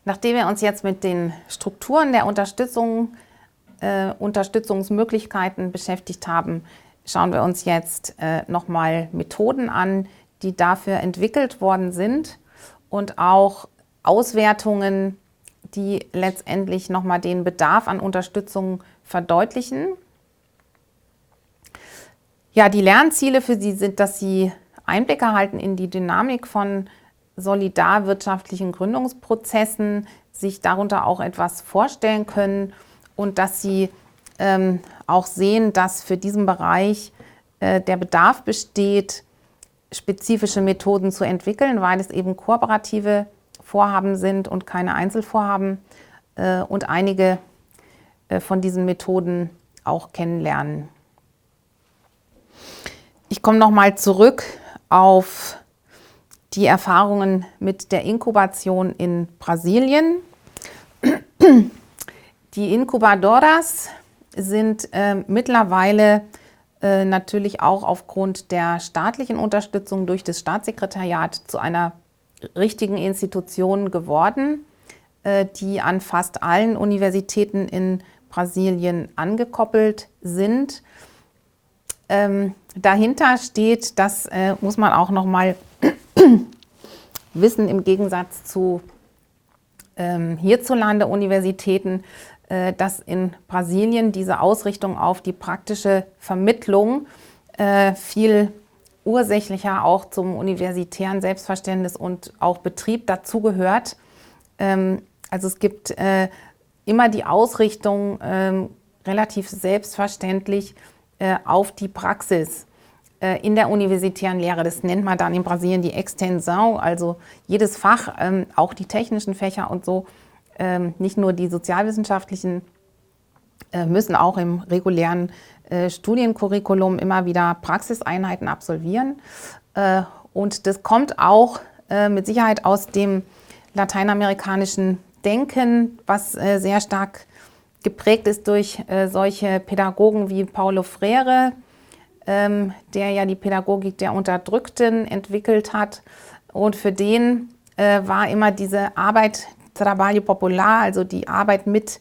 Nachdem wir uns jetzt mit den Strukturen der Unterstützungsmöglichkeiten beschäftigt haben, schauen wir uns jetzt nochmal Methoden an, die dafür entwickelt worden sind und auch Auswertungen, die letztendlich nochmal den Bedarf an Unterstützung verdeutlichen. Ja, die Lernziele für Sie sind, dass Sie Einblick erhalten in die Dynamik von solidarwirtschaftlichen Gründungsprozessen, sich darunter auch etwas vorstellen können und dass Sie auch sehen, dass für diesen Bereich der Bedarf besteht, spezifische Methoden zu entwickeln, weil es eben kooperative Vorhaben sind und keine Einzelvorhaben und einige von diesen Methoden auch kennenlernen. Ich komme nochmal zurück auf die Erfahrungen mit der Inkubation in Brasilien. Die Incubadoras sind mittlerweile natürlich auch aufgrund der staatlichen Unterstützung durch das Staatssekretariat zu einer richtigen Institution geworden, die an fast allen Universitäten in Brasilien angekoppelt sind. Dahinter steht, das muss man auch noch mal wissen, im Gegensatz zu hierzulande Universitäten, dass in Brasilien diese Ausrichtung auf die praktische Vermittlung viel ursächlicher auch zum universitären Selbstverständnis und auch Betrieb dazugehört. Also es gibt immer die Ausrichtung relativ selbstverständlich auf die Praxis in der universitären Lehre. Das nennt man dann in Brasilien die Extensão, also jedes Fach, auch die technischen Fächer und so, nicht nur die sozialwissenschaftlichen, müssen auch im regulären Studiencurriculum immer wieder Praxiseinheiten absolvieren. Und das kommt auch mit Sicherheit aus dem lateinamerikanischen Denken, was sehr stark geprägt ist durch solche Pädagogen wie Paulo Freire, der ja die Pädagogik der Unterdrückten entwickelt hat. Und für den war immer diese Arbeit, Trabalho Popular, also die Arbeit mit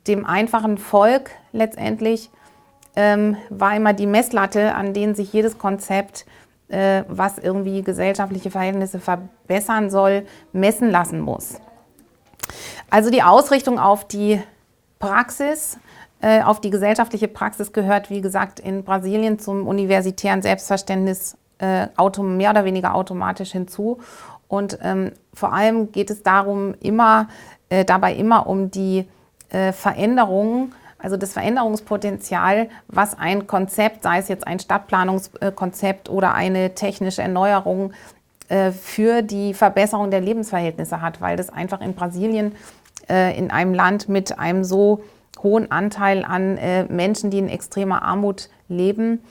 dem einfachen Volk letztendlich, war immer die Messlatte, an denen sich jedes Konzept, was irgendwie gesellschaftliche Verhältnisse verbessern soll, messen lassen muss. Also die Ausrichtung auf die Praxis, auf die gesellschaftliche Praxis gehört, wie gesagt, in Brasilien zum universitären Selbstverständnis mehr oder weniger automatisch hinzu. Und vor allem geht es dabei immer um die Veränderungen, also das Veränderungspotenzial, was ein Konzept, sei es jetzt ein Stadtplanungskonzept oder eine technische Erneuerung, für die Verbesserung der Lebensverhältnisse hat, weil das einfach in Brasilien, in einem Land mit einem so hohen Anteil an Menschen, die in extremer Armut leben,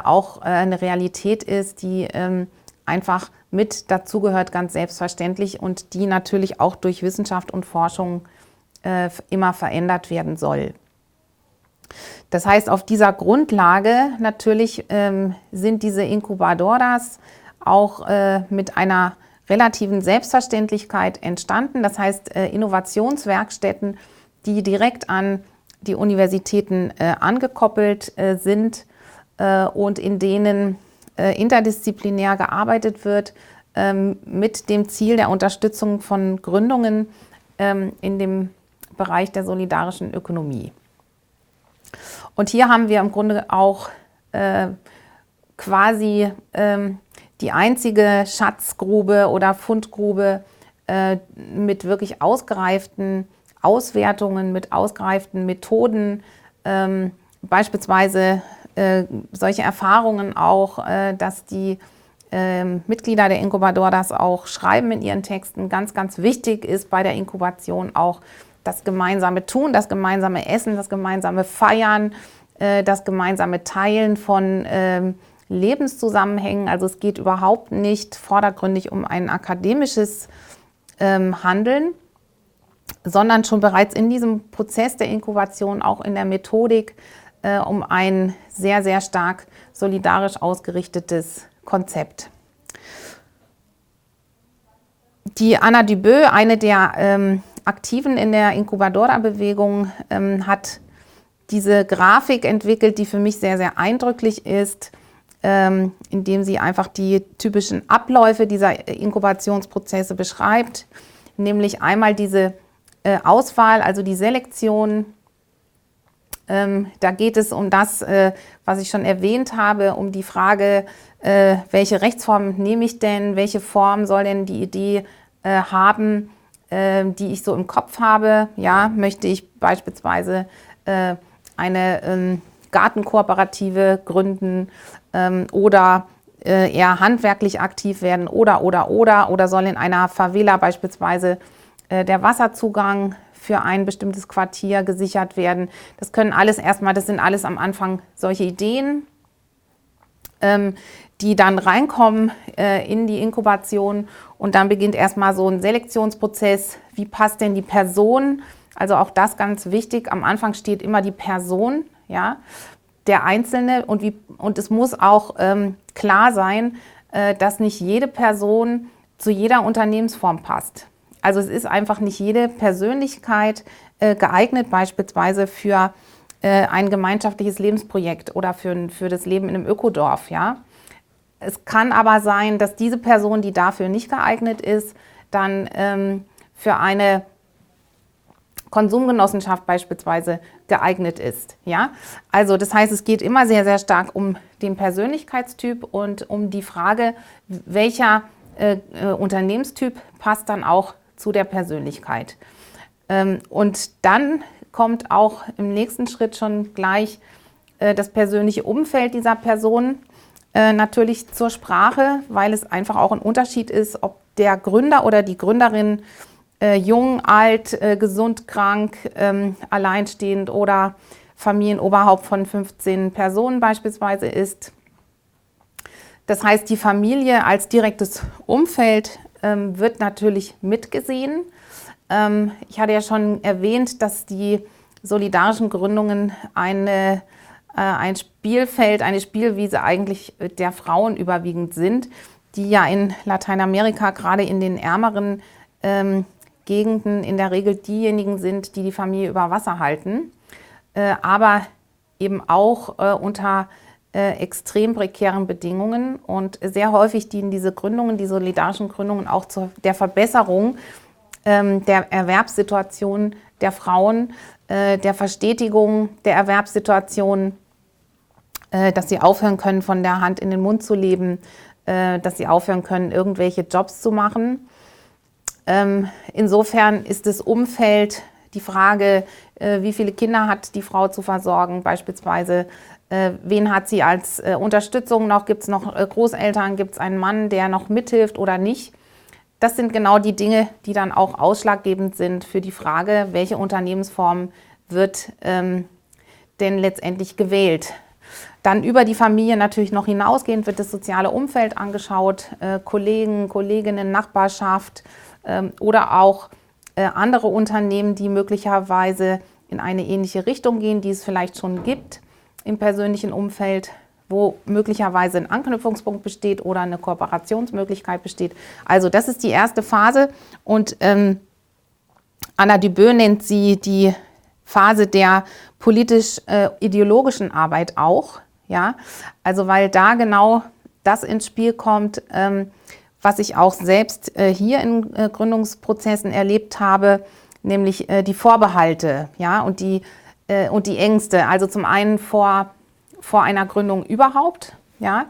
auch eine Realität ist, die einfach mit dazugehört, ganz selbstverständlich, und die natürlich auch durch Wissenschaft und Forschung immer verändert werden soll. Das heißt, auf dieser Grundlage natürlich sind diese Incubadoras auch mit einer relativen Selbstverständlichkeit entstanden. Das heißt, Innovationswerkstätten, die direkt an die Universitäten angekoppelt sind und in denen interdisziplinär gearbeitet wird, mit dem Ziel der Unterstützung von Gründungen in dem Bereich der solidarischen Ökonomie. Und hier haben wir im Grunde auch quasi die einzige Schatzgrube oder Fundgrube mit wirklich ausgereiften Auswertungen, mit ausgereiften Methoden, beispielsweise solche Erfahrungen auch, dass die Mitglieder der Incubadoras auch schreiben in ihren Texten. Ganz, ganz wichtig ist bei der Inkubation auch das gemeinsame Tun, das gemeinsame Essen, das gemeinsame Feiern, das gemeinsame Teilen von Lebenszusammenhängen. Also es geht überhaupt nicht vordergründig um ein akademisches Handeln, sondern schon bereits in diesem Prozess der Inkubation, auch in der Methodik, um ein sehr, sehr stark solidarisch ausgerichtetes Konzept. Die Anna Dubeux, eine der Aktiven in der Incubadora-Bewegung hat diese Grafik entwickelt, die für mich sehr, sehr eindrücklich ist, indem sie einfach die typischen Abläufe dieser Inkubationsprozesse beschreibt, nämlich einmal diese Auswahl, also die Selektion. Da geht es um das, was ich schon erwähnt habe, um die Frage, welche Rechtsform nehme ich denn, welche Form soll denn die Idee haben, die ich so im Kopf habe. Ja, möchte ich beispielsweise eine Gartenkooperative gründen oder eher handwerklich aktiv werden oder soll in einer Favela beispielsweise der Wasserzugang für ein bestimmtes Quartier gesichert werden. Das können alles erstmal, das sind alles am Anfang solche Ideen, die dann reinkommen in die Inkubation und dann beginnt erstmal so ein Selektionsprozess. Wie passt denn die Person? Also auch das ganz wichtig. Am Anfang steht immer die Person, ja, der Einzelne und es muss auch klar sein, dass nicht jede Person zu jeder Unternehmensform passt. Also es ist einfach nicht jede Persönlichkeit geeignet, beispielsweise für ein gemeinschaftliches Lebensprojekt oder für das Leben in einem Ökodorf. Ja? Es kann aber sein, dass diese Person, die dafür nicht geeignet ist, dann für eine Konsumgenossenschaft beispielsweise geeignet ist. Ja? Also das heißt, es geht immer sehr, sehr stark um den Persönlichkeitstyp und um die Frage, welcher Unternehmenstyp passt dann auch zu der Persönlichkeit. Und dann kommt auch im nächsten Schritt schon gleich das persönliche Umfeld dieser Person natürlich zur Sprache, weil es einfach auch ein Unterschied ist, ob der Gründer oder die Gründerin jung, alt, gesund, krank, alleinstehend oder Familienoberhaupt von 15 Personen beispielsweise ist. Das heißt, die Familie als direktes Umfeld wird natürlich mitgesehen. Ich hatte ja schon erwähnt, dass die solidarischen Gründungen ein Spielfeld, eine Spielwiese eigentlich der Frauen überwiegend sind, die ja in Lateinamerika, gerade in den ärmeren Gegenden, in der Regel diejenigen sind, die die Familie über Wasser halten, aber eben auch unter extrem prekären Bedingungen. Und sehr häufig dienen diese Gründungen, die solidarischen Gründungen auch zur der Verbesserung der Erwerbssituation der Frauen, der Verstetigung der Erwerbssituation, dass sie aufhören können, von der Hand in den Mund zu leben, dass sie aufhören können, irgendwelche Jobs zu machen. Insofern ist das Umfeld die Frage, wie viele Kinder hat die Frau zu versorgen, beispielsweise, wen hat sie als Unterstützung noch, gibt es noch Großeltern, gibt es einen Mann, der noch mithilft oder nicht. Das sind genau die Dinge, die dann auch ausschlaggebend sind für die Frage, welche Unternehmensform wird denn letztendlich gewählt. Dann über die Familie natürlich noch hinausgehend wird das soziale Umfeld angeschaut, Kollegen, Kolleginnen, Nachbarschaft oder auch andere Unternehmen, die möglicherweise in eine ähnliche Richtung gehen, die es vielleicht schon gibt im persönlichen Umfeld, wo möglicherweise ein Anknüpfungspunkt besteht oder eine Kooperationsmöglichkeit besteht. Also das ist die erste Phase und Anna Dubeux nennt sie die Phase der politisch-ideologischen Arbeit auch. Ja? Also weil da genau das ins Spiel kommt, was ich auch selbst hier in Gründungsprozessen erlebt habe, nämlich die Vorbehalte, ja, und die Ängste. Also zum einen vor einer Gründung überhaupt, ja,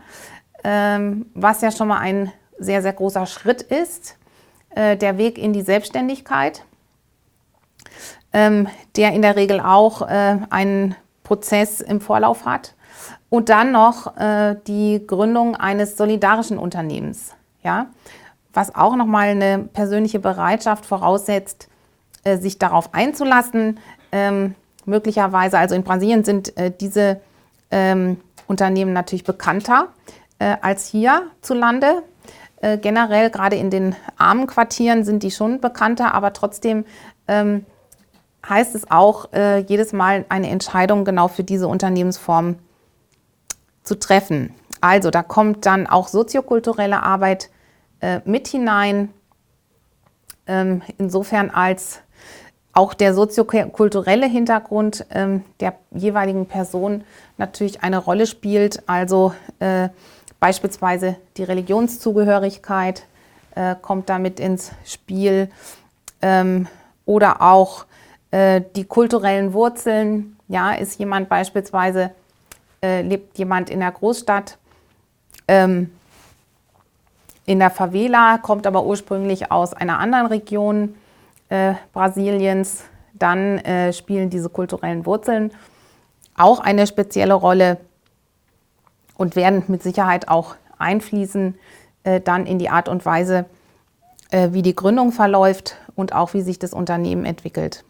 was ja schon mal ein sehr, sehr großer Schritt ist, der Weg in die Selbstständigkeit, der in der Regel auch einen Prozess im Vorlauf hat. Und dann noch die Gründung eines solidarischen Unternehmens, ja, was auch nochmal eine persönliche Bereitschaft voraussetzt, sich darauf einzulassen. Möglicherweise, also in Brasilien sind diese Unternehmen natürlich bekannter als hierzulande. Generell, gerade in den armen Quartieren sind die schon bekannter, aber trotzdem heißt es auch, jedes Mal eine Entscheidung genau für diese Unternehmensform zu treffen. Also da kommt dann auch soziokulturelle Arbeit mit hinein, insofern als auch der soziokulturelle Hintergrund der jeweiligen Person natürlich eine Rolle spielt. Also beispielsweise die Religionszugehörigkeit kommt damit ins Spiel oder auch die kulturellen Wurzeln. Ja, ist jemand beispielsweise, lebt jemand in der Großstadt, in der Favela, kommt aber ursprünglich aus einer anderen Region Brasiliens, dann spielen diese kulturellen Wurzeln auch eine spezielle Rolle und werden mit Sicherheit auch einfließen dann in die Art und Weise, wie die Gründung verläuft und auch wie sich das Unternehmen entwickelt.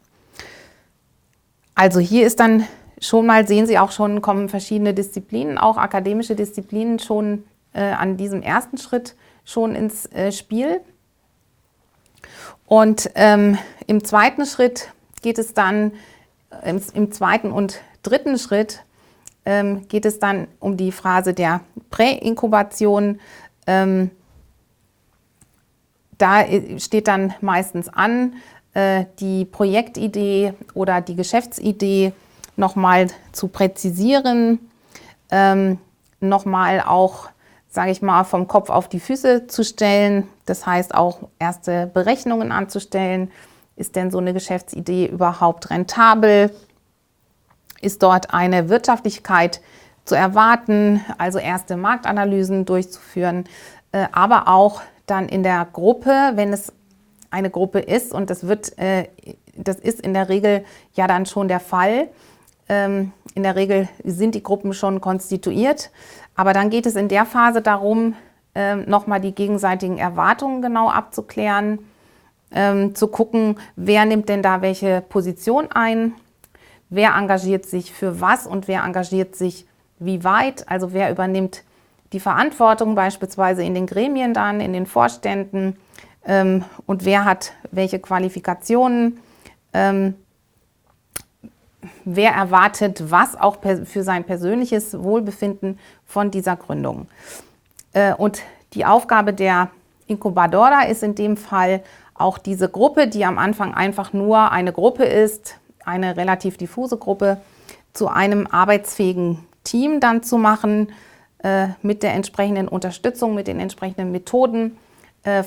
Also hier ist dann schon mal, sehen Sie auch schon, kommen verschiedene Disziplinen, auch akademische Disziplinen schon an diesem ersten Schritt schon ins Spiel. Und im zweiten Schritt geht es dann, im zweiten und dritten Schritt geht es dann um die Phase der Präinkubation. Da steht dann meistens an, die Projektidee oder die Geschäftsidee nochmal zu präzisieren, nochmal auch, sage ich mal, vom Kopf auf die Füße zu stellen. Das heißt auch erste Berechnungen anzustellen. Ist denn so eine Geschäftsidee überhaupt rentabel? Ist dort eine Wirtschaftlichkeit zu erwarten? Also erste Marktanalysen durchzuführen, aber auch dann in der Gruppe, wenn es eine Gruppe ist, und das ist in der Regel ja dann schon der Fall. In der Regel sind die Gruppen schon konstituiert, aber dann geht es in der Phase darum, nochmal die gegenseitigen Erwartungen genau abzuklären, zu gucken, wer nimmt denn da welche Position ein, wer engagiert sich für was und wer engagiert sich wie weit, also wer übernimmt die Verantwortung beispielsweise in den Gremien dann, in den Vorständen und wer hat welche Qualifikationen, wer erwartet was auch für sein persönliches Wohlbefinden von dieser Gründung. Und die Aufgabe der Incubadora ist in dem Fall auch diese Gruppe, die am Anfang einfach nur eine Gruppe ist, eine relativ diffuse Gruppe, zu einem arbeitsfähigen Team dann zu machen, mit der entsprechenden Unterstützung, mit den entsprechenden Methoden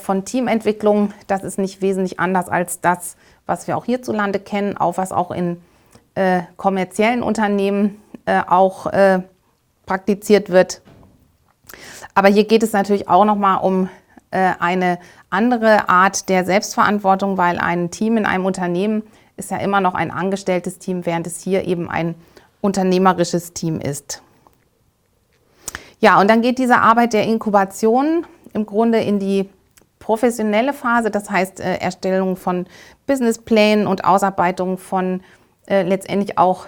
von Teamentwicklung. Das ist nicht wesentlich anders als das, was wir auch hierzulande kennen, auch was auch in kommerziellen Unternehmen auch praktiziert wird. Aber hier geht es natürlich auch nochmal um eine andere Art der Selbstverantwortung, weil ein Team in einem Unternehmen ist ja immer noch ein angestelltes Team, während es hier eben ein unternehmerisches Team ist. Ja, und dann geht diese Arbeit der Inkubation im Grunde in die professionelle Phase, das heißt Erstellung von Businessplänen und Ausarbeitung von letztendlich auch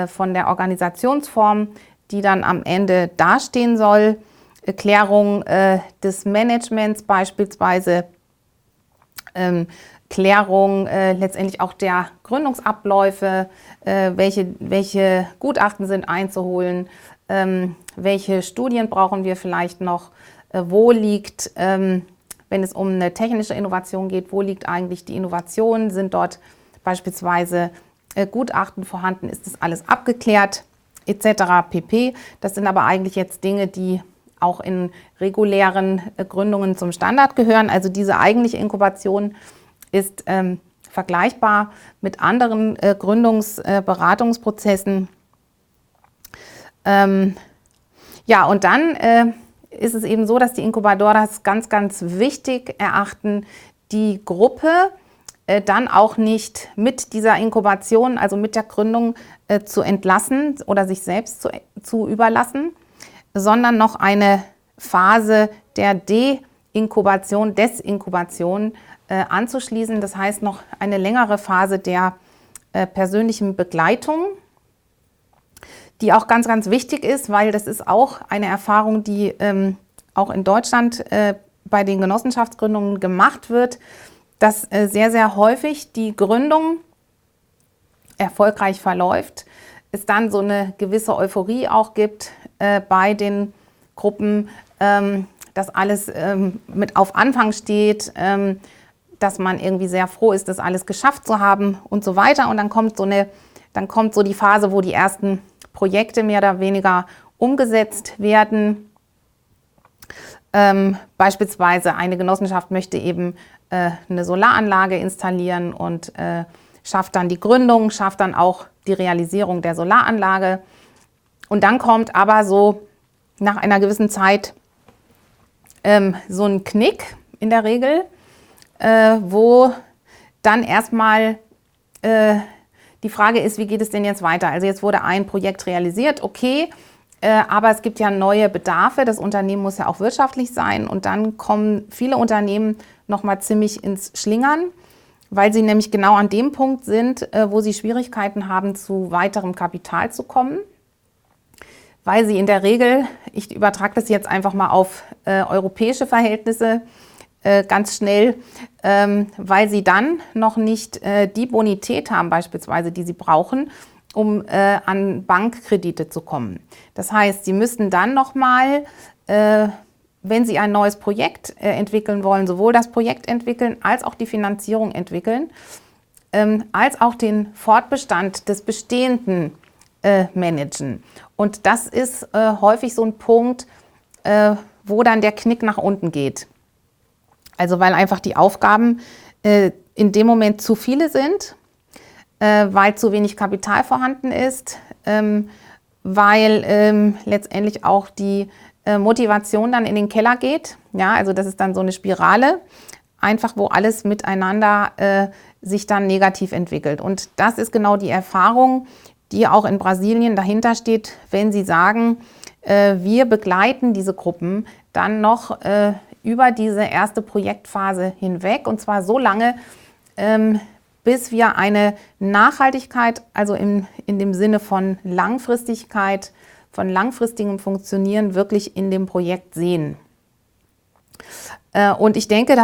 von der Organisationsform, die dann am Ende dastehen soll, Klärung des Managements beispielsweise, Klärung letztendlich auch der Gründungsabläufe, welche Gutachten sind einzuholen, welche Studien brauchen wir vielleicht noch, wo liegt, wenn es um eine technische Innovation geht, wo liegt eigentlich die Innovation, sind dort beispielsweise Gutachten vorhanden, ist das alles abgeklärt, etc. pp. Das sind aber eigentlich jetzt Dinge, die auch in regulären Gründungen zum Standard gehören. Also diese eigentliche Inkubation ist vergleichbar mit anderen Gründungsberatungsprozessen. Ja, und dann ist es eben so, dass die Incubadoras ganz, ganz wichtig erachten, die Gruppe dann auch nicht mit dieser Inkubation, also mit der Gründung zu entlassen oder sich selbst zu überlassen, sondern noch eine Phase der Desinkubation anzuschließen. Das heißt noch eine längere Phase der persönlichen Begleitung, die auch ganz, ganz wichtig ist, weil das ist auch eine Erfahrung, die auch in Deutschland bei den Genossenschaftsgründungen gemacht wird, dass sehr, sehr häufig die Gründung erfolgreich verläuft, es dann so eine gewisse Euphorie auch gibt bei den Gruppen, dass alles mit auf Anfang steht, dass man irgendwie sehr froh ist, das alles geschafft zu haben und so weiter. Und dann kommt so die Phase, wo die ersten Projekte mehr oder weniger umgesetzt werden. Beispielsweise eine Genossenschaft möchte eben eine Solaranlage installieren und schafft dann die Gründung, schafft dann auch die Realisierung der Solaranlage. Und dann kommt aber so nach einer gewissen Zeit so ein Knick in der Regel, wo dann erstmal die Frage ist, wie geht es denn jetzt weiter? Also jetzt wurde ein Projekt realisiert, okay, aber es gibt ja neue Bedarfe, das Unternehmen muss ja auch wirtschaftlich sein und dann kommen viele Unternehmen nochmal ziemlich ins Schlingern, weil sie nämlich genau an dem Punkt sind, wo sie Schwierigkeiten haben, zu weiterem Kapital zu kommen, weil sie in der Regel, ich übertrage das jetzt einfach mal auf europäische Verhältnisse, ganz schnell, weil sie dann noch nicht die Bonität haben beispielsweise, die sie brauchen, um an Bankkredite zu kommen. Das heißt, sie müssten dann nochmal, wenn sie ein neues Projekt entwickeln wollen, sowohl das Projekt entwickeln, als auch die Finanzierung entwickeln, als auch den Fortbestand des Bestehenden managen. Und das ist häufig so ein Punkt, wo dann der Knick nach unten geht. Also weil einfach die Aufgaben in dem Moment zu viele sind, weil zu wenig Kapital vorhanden ist, weil letztendlich auch die Motivation dann in den Keller geht. Ja, also das ist dann so eine Spirale, einfach wo alles miteinander sich dann negativ entwickelt. Und das ist genau die Erfahrung, die auch in Brasilien dahinter steht, wenn sie sagen, wir begleiten diese Gruppen dann noch über diese erste Projektphase hinweg und zwar so lange, bis wir eine Nachhaltigkeit, also in dem Sinne von Langfristigkeit, von langfristigem Funktionieren wirklich in dem Projekt sehen. Und ich denke,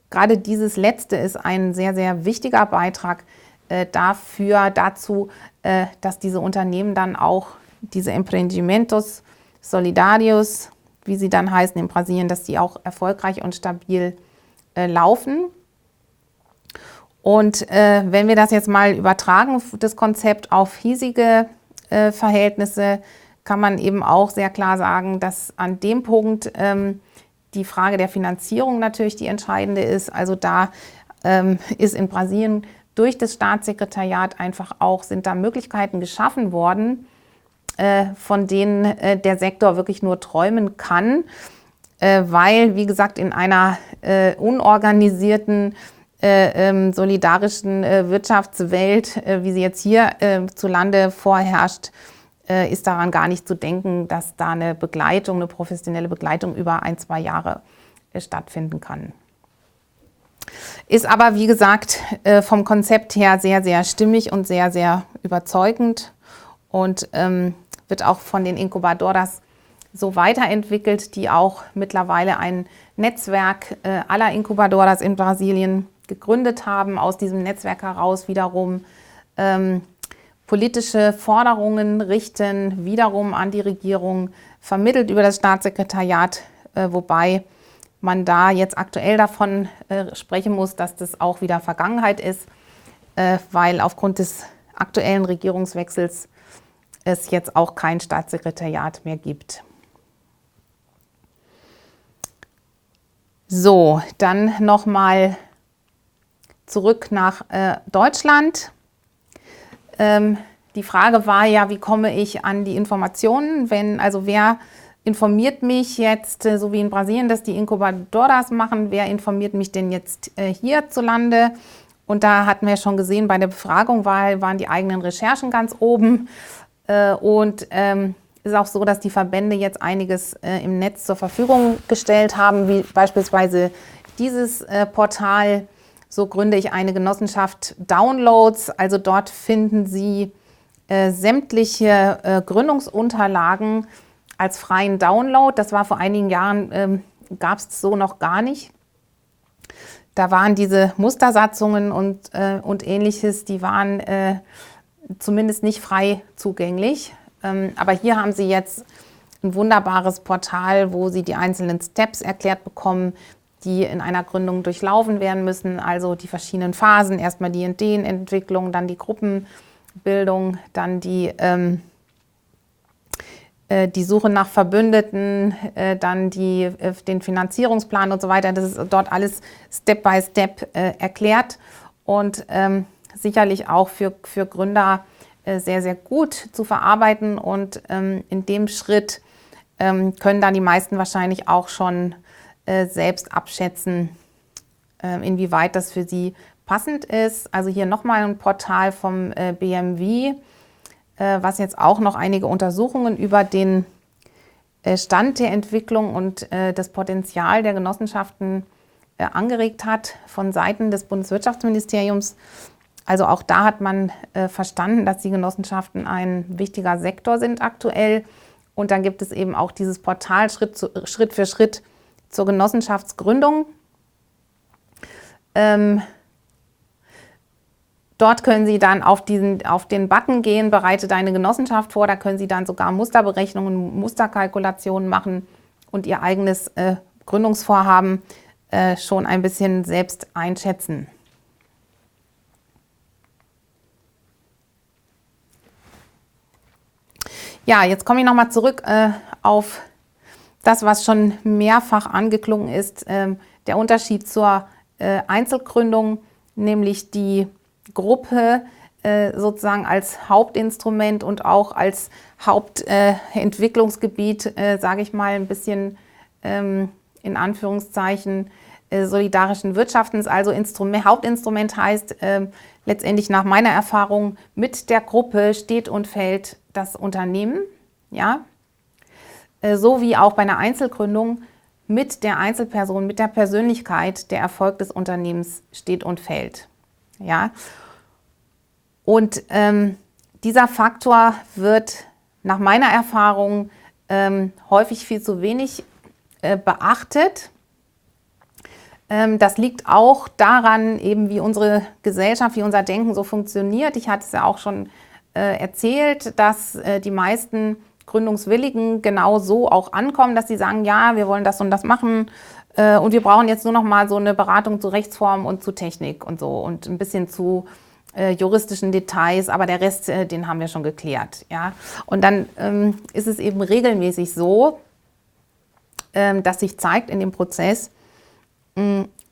gerade dieses Letzte ist ein sehr, sehr wichtiger Beitrag dazu, dass diese Unternehmen dann auch diese Empreendimentos Solidarios, wie sie dann heißen in Brasilien, dass die auch erfolgreich und stabil laufen. Und wenn wir das jetzt mal übertragen, das Konzept auf hiesige Verhältnisse, kann man eben auch sehr klar sagen, dass an dem Punkt die Frage der Finanzierung natürlich die entscheidende ist. Also da ist in Brasilien durch das Staatssekretariat sind da Möglichkeiten geschaffen worden, von denen der Sektor wirklich nur träumen kann, weil, wie gesagt, in einer unorganisierten, solidarischen Wirtschaftswelt, wie sie jetzt hier zu Lande vorherrscht, ist daran gar nicht zu denken, dass da eine professionelle Begleitung über 1-2 Jahre stattfinden kann. Ist aber, wie gesagt, vom Konzept her sehr, sehr stimmig und sehr, sehr überzeugend und wird auch von den Incubadoras so weiterentwickelt, die auch mittlerweile ein Netzwerk aller Incubadoras in Brasilien gegründet haben. Aus diesem Netzwerk heraus wiederum politische Forderungen richten, wiederum an die Regierung, vermittelt über das Staatssekretariat, wobei man da jetzt aktuell davon sprechen muss, dass das auch wieder Vergangenheit ist, weil aufgrund des aktuellen Regierungswechsels es jetzt auch kein Staatssekretariat mehr gibt. So, dann nochmal zurück nach Deutschland. Die Frage war ja, wie komme ich an die Informationen, wer informiert mich jetzt, so wie in Brasilien, dass die Incubadoras machen, wer informiert mich denn jetzt hierzulande? Und da hatten wir schon gesehen, bei der Befragung waren die eigenen Recherchen ganz oben. Und ist auch so, dass die Verbände jetzt einiges im Netz zur Verfügung gestellt haben, wie beispielsweise dieses Portal. So gründe ich eine Genossenschaft Downloads. Also dort finden Sie sämtliche Gründungsunterlagen als freien Download. Das war vor einigen Jahren, gab es so noch gar nicht. Da waren diese Mustersatzungen und Ähnliches, die waren zumindest nicht frei zugänglich. Aber hier haben Sie jetzt ein wunderbares Portal, wo Sie die einzelnen Steps erklärt bekommen, die in einer Gründung durchlaufen werden müssen, also die verschiedenen Phasen, erstmal die Ideenentwicklung, dann die Gruppenbildung, dann die Suche nach Verbündeten, dann den Finanzierungsplan und so weiter. Das ist dort alles Step by Step erklärt und sicherlich auch für Gründer sehr, sehr gut zu verarbeiten. Und in dem Schritt können dann die meisten wahrscheinlich auch schon selbst abschätzen, inwieweit das für sie passend ist. Also hier nochmal ein Portal vom BMW, was jetzt auch noch einige Untersuchungen über den Stand der Entwicklung und das Potenzial der Genossenschaften angeregt hat von Seiten des Bundeswirtschaftsministeriums. Also auch da hat man verstanden, dass die Genossenschaften ein wichtiger Sektor sind aktuell. Und dann gibt es eben auch dieses Portal Schritt für Schritt zur Genossenschaftsgründung. Dort können Sie dann auf den Button gehen, bereite deine Genossenschaft vor. Da können Sie dann sogar Musterberechnungen, Musterkalkulationen machen und Ihr eigenes Gründungsvorhaben schon ein bisschen selbst einschätzen. Ja, jetzt komme ich nochmal zurück auf das, was schon mehrfach angeklungen ist, der Unterschied zur Einzelgründung, nämlich die Gruppe sozusagen als Hauptinstrument und auch als Hauptentwicklungsgebiet, sage ich mal, ein bisschen in Anführungszeichen solidarischen Wirtschaftens. Also Hauptinstrument heißt letztendlich nach meiner Erfahrung, mit der Gruppe steht und fällt das Unternehmen, ja, so wie auch bei einer Einzelgründung mit der Einzelperson, mit der Persönlichkeit der Erfolg des Unternehmens steht und fällt. Ja? Und dieser Faktor wird nach meiner Erfahrung häufig viel zu wenig beachtet. Das liegt auch daran, eben wie unsere Gesellschaft, wie unser Denken so funktioniert. Ich hatte es ja auch schon erzählt, dass die meisten Gründungswilligen genau so auch ankommen, dass sie sagen, ja, wir wollen das und das machen und wir brauchen jetzt nur noch mal so eine Beratung zu Rechtsform und zu Technik und so und ein bisschen zu juristischen Details, aber der Rest, den haben wir schon geklärt. Ja? Und dann ist es eben regelmäßig so, dass sich zeigt in dem Prozess,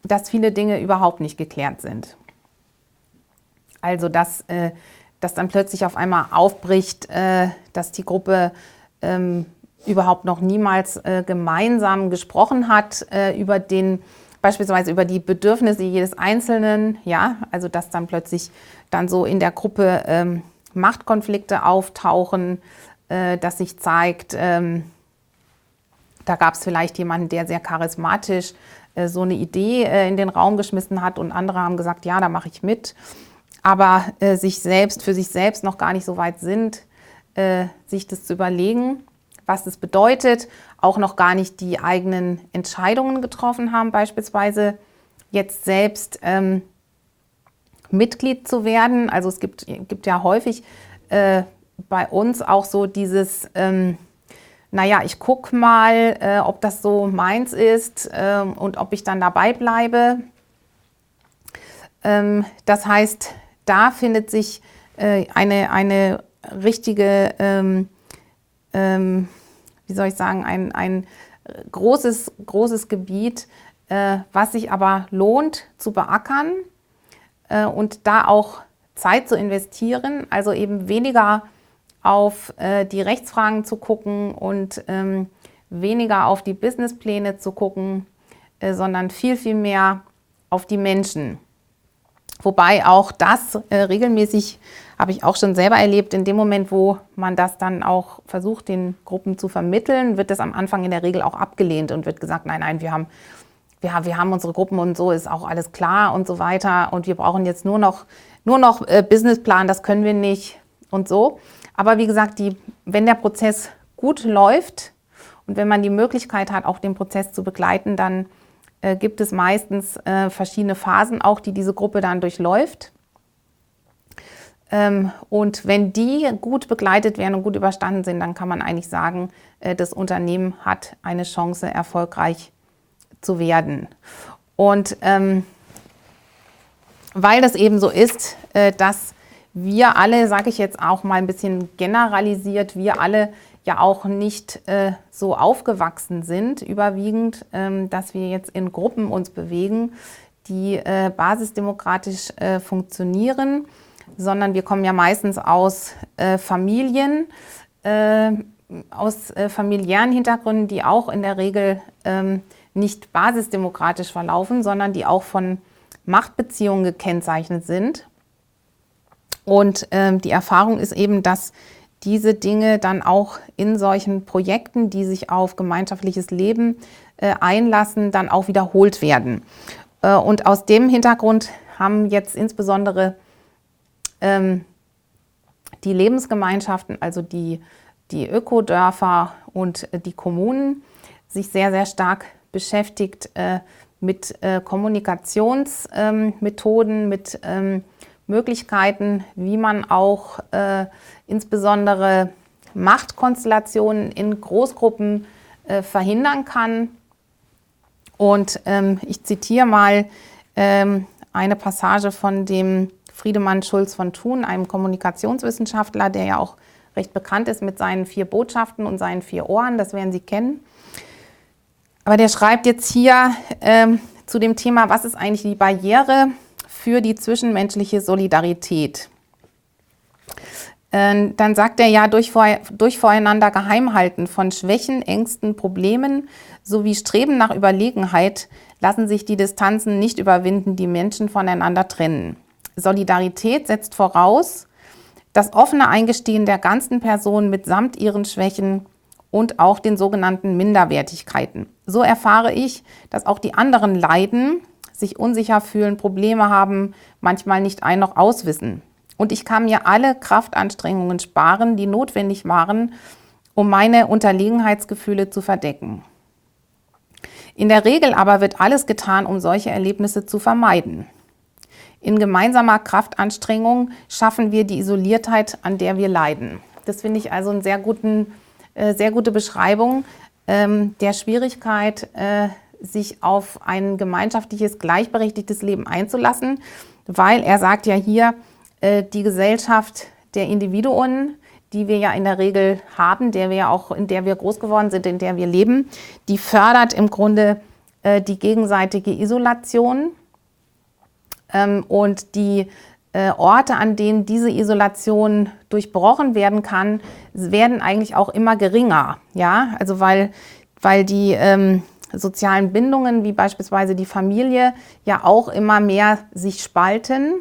dass viele Dinge überhaupt nicht geklärt sind. Also dass dann plötzlich auf einmal aufbricht, dass die Gruppe überhaupt noch niemals gemeinsam gesprochen hat beispielsweise über die Bedürfnisse jedes Einzelnen, ja, also dass dann plötzlich dann so in der Gruppe Machtkonflikte auftauchen, dass sich zeigt, da gab es vielleicht jemanden, der sehr charismatisch so eine Idee in den Raum geschmissen hat und andere haben gesagt, ja, da mache ich mit, aber für sich selbst noch gar nicht so weit sind, sich das zu überlegen, was das bedeutet, auch noch gar nicht die eigenen Entscheidungen getroffen haben, beispielsweise jetzt selbst Mitglied zu werden. Also es gibt ja häufig bei uns auch so dieses, naja, ich gucke mal, ob das so meins ist und ob ich dann dabei bleibe. Das heißt, da findet sich eine richtige, wie soll ich sagen, ein großes Gebiet, was sich aber lohnt zu beackern und da auch Zeit zu investieren, also eben weniger auf die Rechtsfragen zu gucken und weniger auf die Businesspläne zu gucken, sondern viel, viel mehr auf die Menschen. Wobei auch das regelmäßig, habe ich auch schon selber erlebt, in dem Moment, wo man das dann auch versucht, den Gruppen zu vermitteln, wird das am Anfang in der Regel auch abgelehnt und wird gesagt, nein, wir haben unsere Gruppen und so ist auch alles klar und so weiter und wir brauchen jetzt nur noch Businessplan, das können wir nicht und so. Aber wie gesagt, wenn der Prozess gut läuft und wenn man die Möglichkeit hat, auch den Prozess zu begleiten, dann gibt es meistens verschiedene Phasen auch, die diese Gruppe dann durchläuft. Und wenn die gut begleitet werden und gut überstanden sind, dann kann man eigentlich sagen, das Unternehmen hat eine Chance, erfolgreich zu werden. Und weil das eben so ist, dass wir alle, sage ich jetzt auch mal ein bisschen generalisiert, wir alle ja auch nicht so aufgewachsen sind, überwiegend, dass wir jetzt in Gruppen uns bewegen, die basisdemokratisch funktionieren, sondern wir kommen ja meistens aus Familien, aus familiären Hintergründen, die auch in der Regel nicht basisdemokratisch verlaufen, sondern die auch von Machtbeziehungen gekennzeichnet sind. Und die Erfahrung ist eben, dass diese Dinge dann auch in solchen Projekten, die sich auf gemeinschaftliches Leben einlassen, dann auch wiederholt werden. Und aus dem Hintergrund haben jetzt insbesondere die Lebensgemeinschaften, also die Ökodörfer und die Kommunen, sich sehr, sehr stark beschäftigt mit Kommunikationsmethoden, mit Möglichkeiten, wie man auch insbesondere Machtkonstellationen in Großgruppen verhindern kann. Und ich zitiere mal eine Passage von dem Friedemann Schulz von Thun, einem Kommunikationswissenschaftler, der ja auch recht bekannt ist mit seinen 4 Botschaften und seinen 4 Ohren, das werden Sie kennen. Aber der schreibt jetzt hier zu dem Thema, was ist eigentlich die Barriere für die zwischenmenschliche Solidarität? Dann sagt er ja, durch voreinander Geheimhalten von Schwächen, Ängsten, Problemen sowie Streben nach Überlegenheit lassen sich die Distanzen nicht überwinden, die Menschen voneinander trennen. Solidarität setzt voraus das offene Eingestehen der ganzen Person mitsamt ihren Schwächen und auch den sogenannten Minderwertigkeiten. So erfahre ich, dass auch die anderen leiden, sich unsicher fühlen, Probleme haben, manchmal nicht ein noch auswissen. Und ich kann mir alle Kraftanstrengungen sparen, die notwendig waren, um meine Unterlegenheitsgefühle zu verdecken. In der Regel aber wird alles getan, um solche Erlebnisse zu vermeiden. In gemeinsamer Kraftanstrengung schaffen wir die Isoliertheit, an der wir leiden. Das finde ich also eine sehr gute Beschreibung der Schwierigkeit, sich auf ein gemeinschaftliches, gleichberechtigtes Leben einzulassen, weil er sagt ja hier, die Gesellschaft der Individuen, die wir ja in der Regel haben, in der wir groß geworden sind, in der wir leben, die fördert im Grunde die gegenseitige Isolation. Und die Orte, an denen diese Isolation durchbrochen werden kann, werden eigentlich auch immer geringer. Ja? Also weil die sozialen Bindungen, wie beispielsweise die Familie, ja auch immer mehr sich spalten.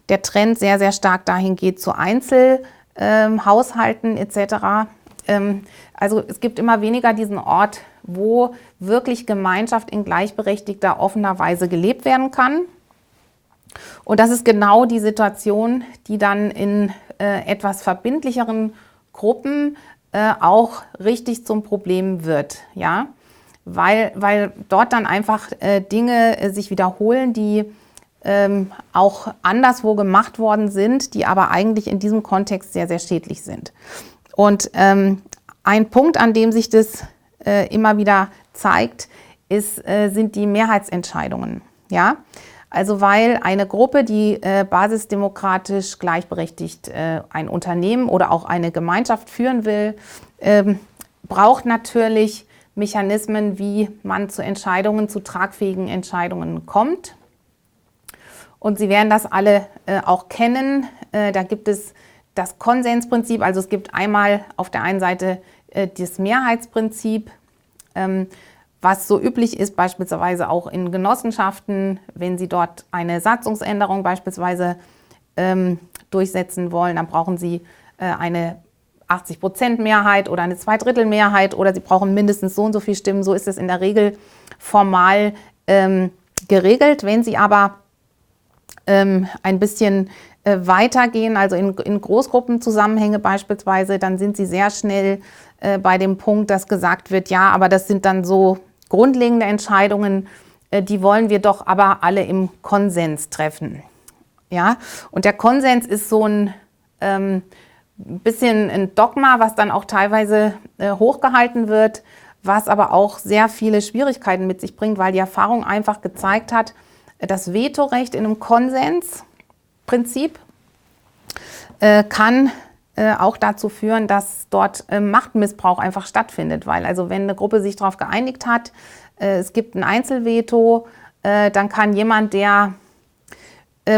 Der Trend sehr, sehr stark dahin geht zu Einzelhaushalten etc. Also es gibt immer weniger diesen Ort, wo wirklich Gemeinschaft in gleichberechtigter, offener Weise gelebt werden kann. Und das ist genau die Situation, die dann in etwas verbindlicheren Gruppen auch richtig zum Problem wird, ja? Weil dort dann einfach Dinge sich wiederholen, die auch anderswo gemacht worden sind, die aber eigentlich in diesem Kontext sehr, sehr schädlich sind. Und ein Punkt, an dem sich das immer wieder zeigt, sind die Mehrheitsentscheidungen, ja? Also weil eine Gruppe, die basisdemokratisch gleichberechtigt ein Unternehmen oder auch eine Gemeinschaft führen will, braucht natürlich Mechanismen, wie man zu Entscheidungen, zu tragfähigen Entscheidungen kommt. Und Sie werden das alle auch kennen. Da gibt es das Konsensprinzip, also es gibt einmal auf der einen Seite das Mehrheitsprinzip, was so üblich ist, beispielsweise auch in Genossenschaften, wenn Sie dort eine Satzungsänderung beispielsweise durchsetzen wollen, dann brauchen Sie eine 80% Mehrheit oder eine Zweidrittelmehrheit oder Sie brauchen mindestens so und so viele Stimmen. So ist es in der Regel formal geregelt. Wenn Sie aber ein bisschen weitergehen, also in Großgruppenzusammenhänge beispielsweise, dann sind Sie sehr schnell bei dem Punkt, dass gesagt wird, ja, aber das sind dann so grundlegende Entscheidungen, die wollen wir doch aber alle im Konsens treffen. Ja? Und der Konsens ist so ein bisschen ein Dogma, was dann auch teilweise hochgehalten wird, was aber auch sehr viele Schwierigkeiten mit sich bringt, weil die Erfahrung einfach gezeigt hat, das Vetorecht in einem Konsensprinzip kann auch dazu führen, dass dort Machtmissbrauch einfach stattfindet. Weil also wenn eine Gruppe sich darauf geeinigt hat, es gibt ein Einzelveto, dann kann jemand, der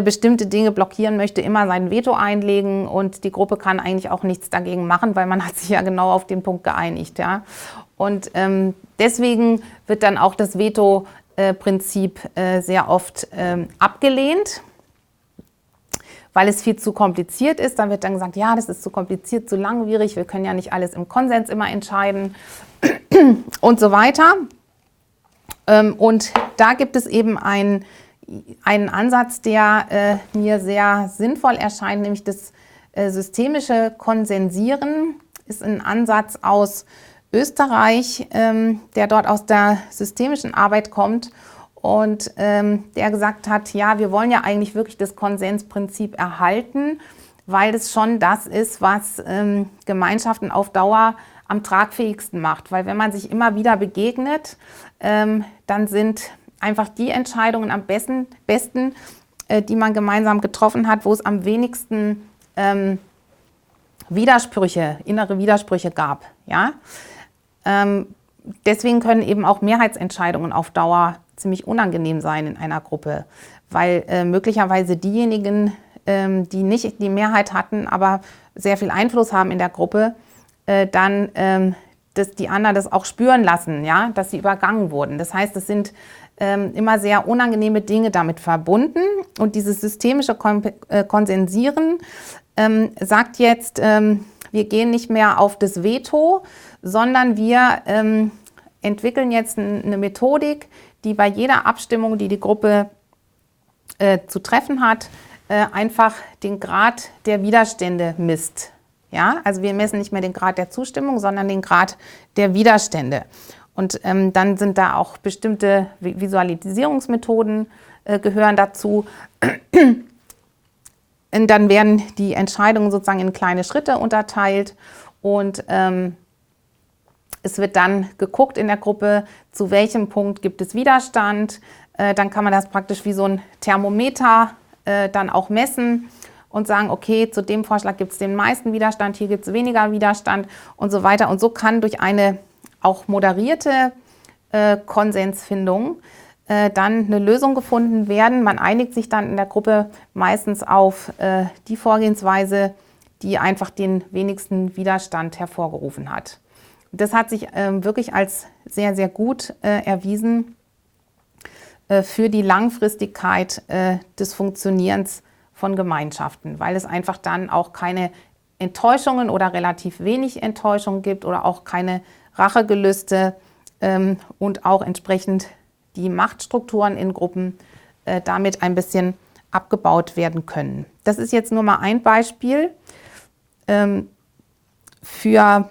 bestimmte Dinge blockieren möchte, immer sein Veto einlegen und die Gruppe kann eigentlich auch nichts dagegen machen, weil man hat sich ja genau auf den Punkt geeinigt. Ja? Und deswegen wird dann auch das Veto-Prinzip sehr oft abgelehnt, weil es viel zu kompliziert ist. Dann wird dann gesagt, ja, das ist zu kompliziert, zu langwierig, wir können ja nicht alles im Konsens immer entscheiden und so weiter. Und da gibt es eben einen Ansatz, der mir sehr sinnvoll erscheint, nämlich das systemische Konsensieren ist ein Ansatz aus Österreich, der dort aus der systemischen Arbeit kommt und der gesagt hat, ja, wir wollen ja eigentlich wirklich das Konsensprinzip erhalten, weil es schon das ist, was Gemeinschaften auf Dauer am tragfähigsten macht. Weil wenn man sich immer wieder begegnet, dann sind einfach die Entscheidungen am besten, die man gemeinsam getroffen hat, wo es am wenigsten innere Widersprüche gab. Ja? Deswegen können eben auch Mehrheitsentscheidungen auf Dauer ziemlich unangenehm sein in einer Gruppe, weil möglicherweise diejenigen, die nicht die Mehrheit hatten, aber sehr viel Einfluss haben in der Gruppe, dann dass die anderen das auch spüren lassen, ja, dass sie übergangen wurden. Das heißt, es sind immer sehr unangenehme Dinge damit verbunden. Und dieses systemische Konsensieren sagt jetzt, wir gehen nicht mehr auf das Veto, sondern wir entwickeln jetzt eine Methodik, die bei jeder Abstimmung, die die Gruppe zu treffen hat, einfach den Grad der Widerstände misst. Ja? Also wir messen nicht mehr den Grad der Zustimmung, sondern den Grad der Widerstände. Und dann sind da auch bestimmte Visualisierungsmethoden gehören dazu. Und dann werden die Entscheidungen sozusagen in kleine Schritte unterteilt und es wird dann geguckt in der Gruppe, zu welchem Punkt gibt es Widerstand. Dann kann man das praktisch wie so ein Thermometer dann auch messen und sagen, okay, zu dem Vorschlag gibt es den meisten Widerstand, hier gibt es weniger Widerstand und so weiter. Und so kann durch eine auch moderierte Konsensfindung dann eine Lösung gefunden werden. Man einigt sich dann in der Gruppe meistens auf die Vorgehensweise, die einfach den wenigsten Widerstand hervorgerufen hat. Das hat sich wirklich als sehr, sehr gut erwiesen für die Langfristigkeit des Funktionierens von Gemeinschaften, weil es einfach dann auch keine Enttäuschungen oder relativ wenig Enttäuschungen gibt oder auch keine Rachegelüste und auch entsprechend die Machtstrukturen in Gruppen damit ein bisschen abgebaut werden können. Das ist jetzt nur mal ein Beispiel für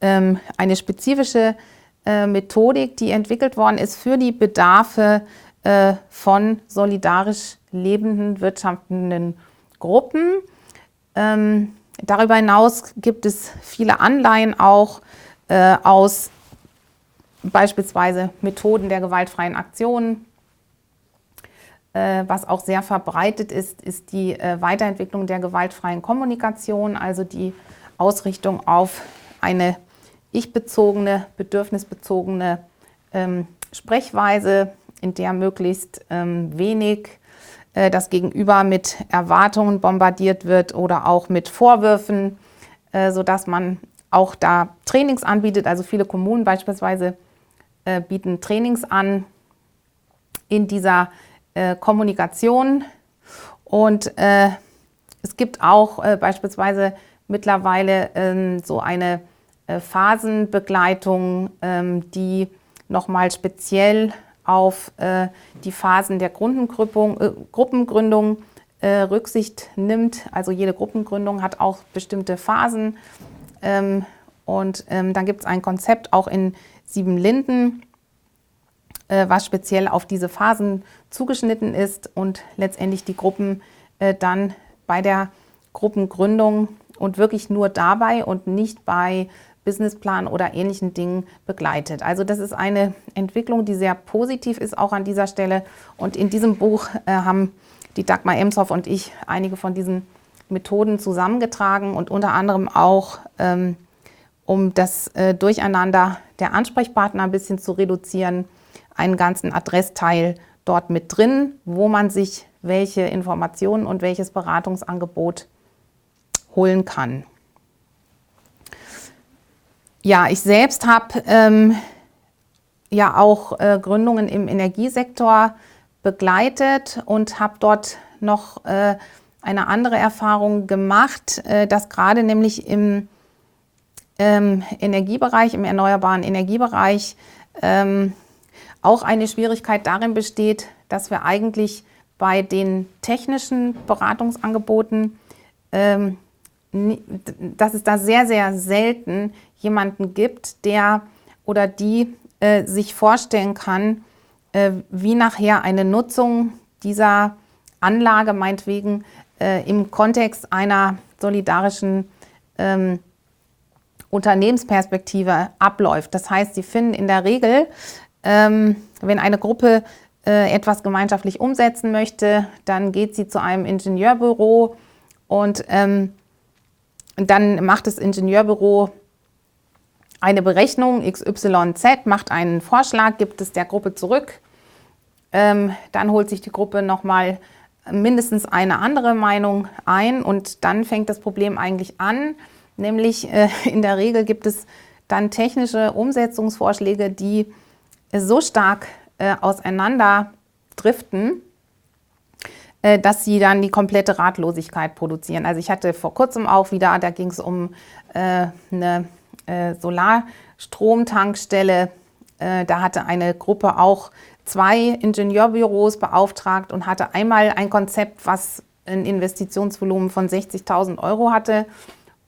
eine spezifische Methodik, die entwickelt worden ist für die Bedarfe von solidarisch lebenden, wirtschaftenden Gruppen. Darüber hinaus gibt es viele Anleihen auch aus beispielsweise Methoden der gewaltfreien Aktion. Was auch sehr verbreitet ist, ist die Weiterentwicklung der gewaltfreien Kommunikation, also die Ausrichtung auf eine ich-bezogene, bedürfnisbezogene Sprechweise, in der möglichst wenig das Gegenüber mit Erwartungen bombardiert wird oder auch mit Vorwürfen, sodass man auch da Trainings anbietet. Also viele Kommunen beispielsweise bieten Trainings an in dieser Kommunikation. Und es gibt auch beispielsweise mittlerweile so eine Phasenbegleitung, die nochmal speziell auf die Phasen der Gruppengründung Rücksicht nimmt. Also jede Gruppengründung hat auch bestimmte Phasen. Und dann gibt es ein Konzept auch in Siebenlinden, was speziell auf diese Phasen zugeschnitten ist und letztendlich die Gruppen dann bei der Gruppengründung und wirklich nur dabei und nicht bei Businessplan oder ähnlichen Dingen begleitet. Also das ist eine Entwicklung, die sehr positiv ist, auch an dieser Stelle. Und in diesem Buch haben die Dagmar Emshoff und ich einige von diesen Methoden zusammengetragen und unter anderem auch, um das Durcheinander der Ansprechpartner ein bisschen zu reduzieren, einen ganzen Adressteil dort mit drin, wo man sich welche Informationen und welches Beratungsangebot holen kann. Ja, ich selbst habe ja auch Gründungen im Energiesektor begleitet und habe dort noch eine andere Erfahrung gemacht, dass gerade nämlich im Energiebereich, im erneuerbaren Energiebereich auch eine Schwierigkeit darin besteht, dass wir eigentlich bei den technischen Beratungsangeboten, dass es da sehr, sehr selten jemanden gibt, der oder die sich vorstellen kann, wie nachher eine Nutzung dieser Anlage meinetwegen im Kontext einer solidarischen Unternehmensperspektive abläuft. Das heißt, sie finden in der Regel, wenn eine Gruppe etwas gemeinschaftlich umsetzen möchte, dann geht sie zu einem Ingenieurbüro und dann macht das Ingenieurbüro eine Berechnung XYZ, macht einen Vorschlag, gibt es der Gruppe zurück. Dann holt sich die Gruppe nochmal mindestens eine andere Meinung ein und dann fängt das Problem eigentlich an. Nämlich in der Regel gibt es dann technische Umsetzungsvorschläge, die so stark auseinander driften, dass sie dann die komplette Ratlosigkeit produzieren. Also ich hatte vor kurzem auch wieder, da ging es um eine Solarstromtankstelle. Da hatte eine Gruppe auch 2 Ingenieurbüros beauftragt und hatte einmal ein Konzept, was ein Investitionsvolumen von 60.000 € hatte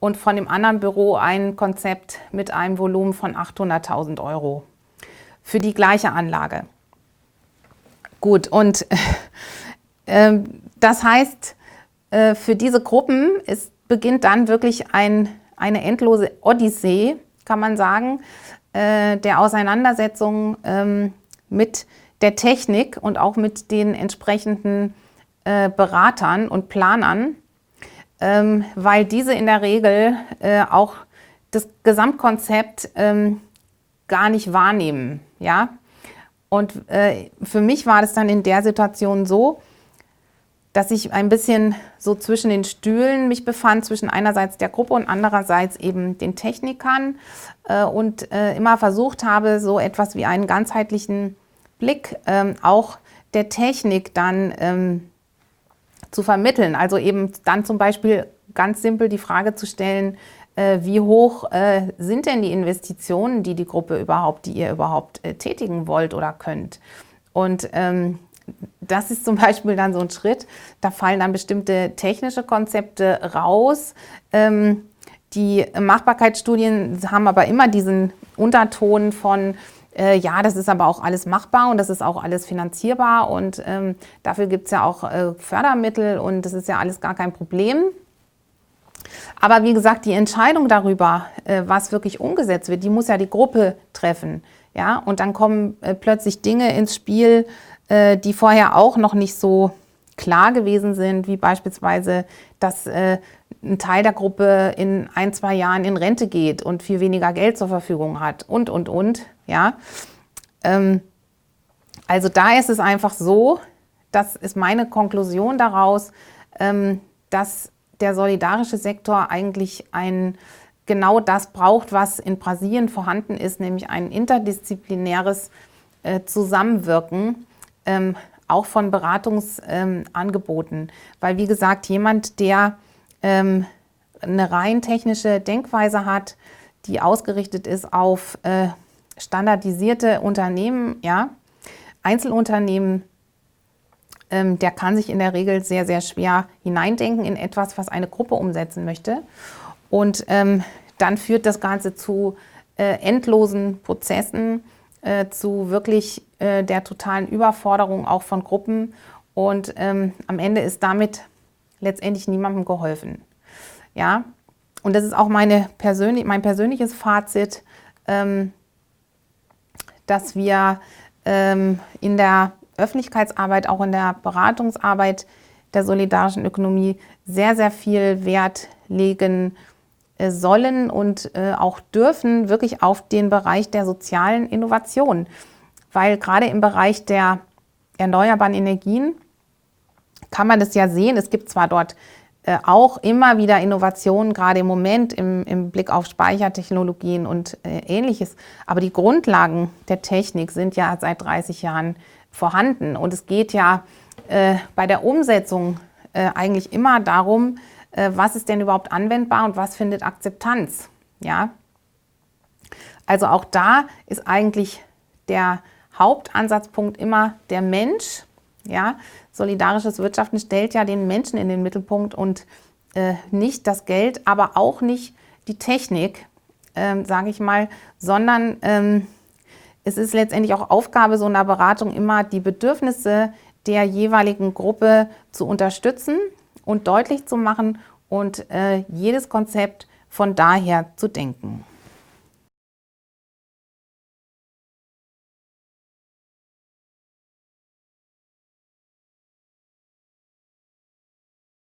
und von dem anderen Büro ein Konzept mit einem Volumen von 800.000 € für die gleiche Anlage. Gut, und das heißt, für diese Gruppen beginnt dann wirklich eine endlose Odyssee, kann man sagen, der Auseinandersetzung mit der Technik und auch mit den entsprechenden Beratern und Planern, weil diese in der Regel auch das Gesamtkonzept gar nicht wahrnehmen. Ja? Und für mich war das dann in der Situation so, dass ich ein bisschen so zwischen den Stühlen mich befand, zwischen einerseits der Gruppe und andererseits eben den Technikern und immer versucht habe, so etwas wie einen ganzheitlichen Blick auch der Technik dann zu vermitteln. Also eben dann zum Beispiel ganz simpel die Frage zu stellen, wie hoch sind denn die Investitionen, die ihr überhaupt tätigen wollt oder könnt? Und das ist zum Beispiel dann so ein Schritt, da fallen dann bestimmte technische Konzepte raus. Die Machbarkeitsstudien haben aber immer diesen Unterton von, ja, das ist aber auch alles machbar und das ist auch alles finanzierbar und dafür gibt es ja auch Fördermittel und das ist ja alles gar kein Problem. Aber wie gesagt, die Entscheidung darüber, was wirklich umgesetzt wird, die muss ja die Gruppe treffen. Ja? Und dann kommen plötzlich Dinge ins Spiel, die vorher auch noch nicht so klar gewesen sind, wie beispielsweise, dass ein Teil der Gruppe in 1-2 Jahren in Rente geht und viel weniger Geld zur Verfügung hat und. Ja? Also da ist es einfach so, das ist meine Konklusion daraus, dass der solidarische Sektor eigentlich genau das braucht, was in Brasilien vorhanden ist, nämlich ein interdisziplinäres Zusammenwirken, auch von Beratungsangeboten. Weil, wie gesagt, jemand, der eine rein technische Denkweise hat, die ausgerichtet ist auf standardisierte Unternehmen, ja, Einzelunternehmen, der kann sich in der Regel sehr, sehr schwer hineindenken in etwas, was eine Gruppe umsetzen möchte. Und dann führt das Ganze zu endlosen Prozessen, zu wirklich der totalen Überforderung auch von Gruppen. Und am Ende ist damit letztendlich niemandem geholfen. Ja? und das ist auch mein persönliches Fazit, dass wir in der Öffentlichkeitsarbeit, auch in der Beratungsarbeit der solidarischen Ökonomie sehr, sehr viel Wert legen sollen und auch dürfen, wirklich auf den Bereich der sozialen Innovation. Weil gerade im Bereich der erneuerbaren Energien kann man das ja sehen. Es gibt zwar dort auch immer wieder Innovationen, gerade im Moment im Blick auf Speichertechnologien und Ähnliches. Aber die Grundlagen der Technik sind ja seit 30 Jahren vorhanden. Und es geht ja bei der Umsetzung eigentlich immer darum, was ist denn überhaupt anwendbar und was findet Akzeptanz. Ja? Also auch da ist eigentlich der Hauptansatzpunkt immer der Mensch. Ja? Solidarisches Wirtschaften stellt ja den Menschen in den Mittelpunkt und nicht das Geld, aber auch nicht die Technik, sage ich mal, sondern es ist letztendlich auch Aufgabe so einer Beratung immer, die Bedürfnisse der jeweiligen Gruppe zu unterstützen und deutlich zu machen und jedes Konzept von daher zu denken.